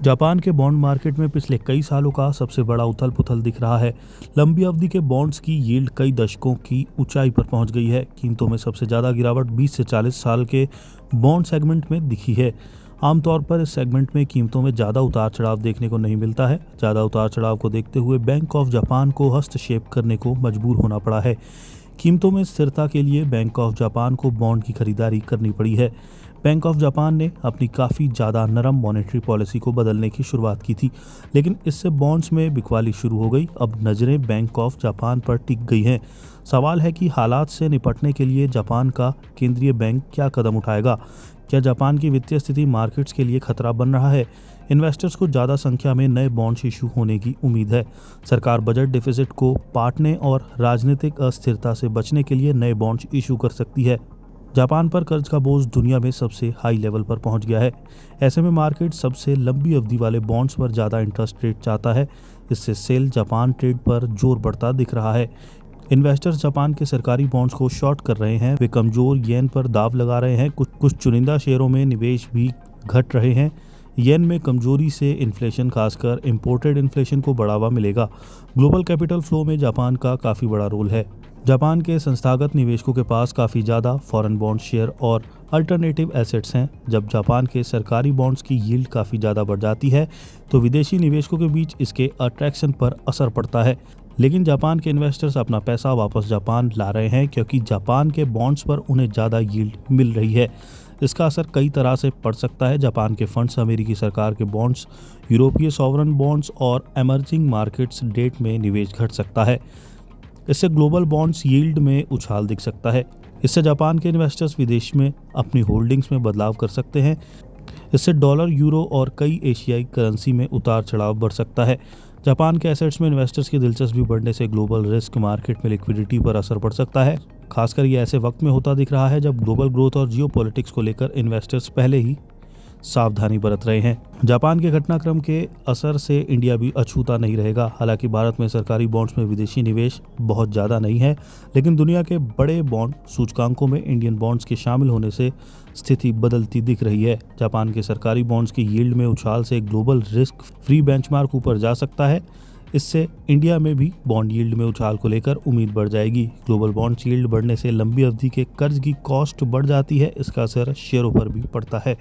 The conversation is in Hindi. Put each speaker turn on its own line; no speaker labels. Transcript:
जापान के बॉन्ड मार्केट में पिछले कई सालों का सबसे बड़ा उथल पुथल दिख रहा है। लंबी अवधि के बॉन्ड्स की यील्ड कई दशकों की ऊंचाई पर पहुंच गई है। कीमतों में सबसे ज़्यादा गिरावट 20 से 40 साल के बॉन्ड सेगमेंट में दिखी है। आमतौर पर इस सेगमेंट में कीमतों में ज़्यादा उतार चढ़ाव देखने को नहीं मिलता है। ज़्यादा उतार चढ़ाव को देखते हुए बैंक ऑफ जापान को हस्तक्षेप करने को मजबूर होना पड़ा है। कीमतों में स्थिरता के लिए बैंक ऑफ जापान को बॉन्ड की खरीदारी करनी पड़ी है। बैंक ऑफ जापान ने अपनी काफ़ी ज़्यादा नरम मॉनेटरी पॉलिसी को बदलने की शुरुआत की थी, लेकिन इससे बॉन्ड्स में बिकवाली शुरू हो गई। अब नज़रें बैंक ऑफ जापान पर टिक गई हैं। सवाल है कि हालात से निपटने के लिए जापान का केंद्रीय बैंक क्या कदम उठाएगा। क्या जापान की वित्तीय स्थिति मार्केट्स के लिए खतरा बन रहा है? इन्वेस्टर्स को ज़्यादा संख्या में नए बॉन्ड्स इशू होने की उम्मीद है। सरकार बजट डिफिसिट को पाटने और राजनीतिक अस्थिरता से बचने के लिए नए बॉन्ड्स इशू कर सकती है। जापान पर कर्ज का बोझ दुनिया में सबसे हाई लेवल पर पहुंच गया है। ऐसे में मार्केट सबसे लंबी अवधि वाले बॉन्ड्स पर ज़्यादा इंटरेस्ट रेट चाहता है। इससे सेल जापान ट्रेड पर जोर बढ़ता दिख रहा है। इन्वेस्टर्स जापान के सरकारी बॉन्ड्स को शॉर्ट कर रहे हैं। वे कमजोर येन पर दाव लगा रहे हैं। कुछ चुनिंदा शेयरों में निवेश भी घट रहे हैं। येन में कमजोरी से इन्फ्लेशन, खासकर इंपोर्टेड इन्फ्लेशन को बढ़ावा मिलेगा। ग्लोबल कैपिटल फ्लो में जापान का काफ़ी बड़ा रोल है। जापान के संस्थागत निवेशकों के पास काफ़ी ज़्यादा फॉरेन बॉन्ड शेयर और अल्टरनेटिव एसेट्स हैं। जब जापान के सरकारी बॉन्ड्स की यील्ड काफ़ी ज़्यादा बढ़ जाती है तो विदेशी निवेशकों के बीच इसके अट्रैक्शन पर असर पड़ता है। लेकिन जापान के इन्वेस्टर्स अपना पैसा वापस जापान ला रहे हैं, क्योंकि जापान के बॉन्ड्स पर उन्हें ज़्यादा यील्ड मिल रही है। इसका असर कई तरह से पड़ सकता है। जापान के फंड्स, अमेरिकी सरकार के बॉन्ड्स, यूरोपीय सॉवरन बॉन्ड्स और एमर्जिंग मार्केट्स डेट में निवेश घट सकता है। इससे ग्लोबल बॉन्ड्स यील्ड में उछाल दिख सकता है। इससे जापान के इन्वेस्टर्स विदेश में अपनी होल्डिंग्स में बदलाव कर सकते हैं। इससे डॉलर, यूरो और कई एशियाई करेंसी में उतार चढ़ाव बढ़ सकता है। जापान के एसेट्स में इन्वेस्टर्स की दिलचस्पी बढ़ने से ग्लोबल रिस्क मार्केट में लिक्विडिटी पर असर पड़ सकता है। खासकर ये ऐसे वक्त में होता दिख रहा है जब ग्लोबल ग्रोथ और जियोपॉलिटिक्स को लेकर इन्वेस्टर्स पहले ही सावधानी बरत रहे हैं। जापान के घटनाक्रम के असर से इंडिया भी अछूता नहीं रहेगा। हालांकि भारत में सरकारी बॉन्ड्स में विदेशी निवेश बहुत ज़्यादा नहीं है, लेकिन दुनिया के बड़े बॉन्ड सूचकांकों में इंडियन बॉन्ड्स के शामिल होने से स्थिति बदलती दिख रही है। जापान के सरकारी बॉन्ड्स की यील्ड में उछाल से ग्लोबल रिस्क फ्री बेंचमार्क ऊपर जा सकता है। इससे इंडिया में भी बॉन्ड यील्ड में उछाल को लेकर उम्मीद बढ़ जाएगी। ग्लोबल बॉन्ड यील्ड बढ़ने से लंबी अवधि के कर्ज की कॉस्ट बढ़ जाती है। इसका असर शेयरों पर भी पड़ता है।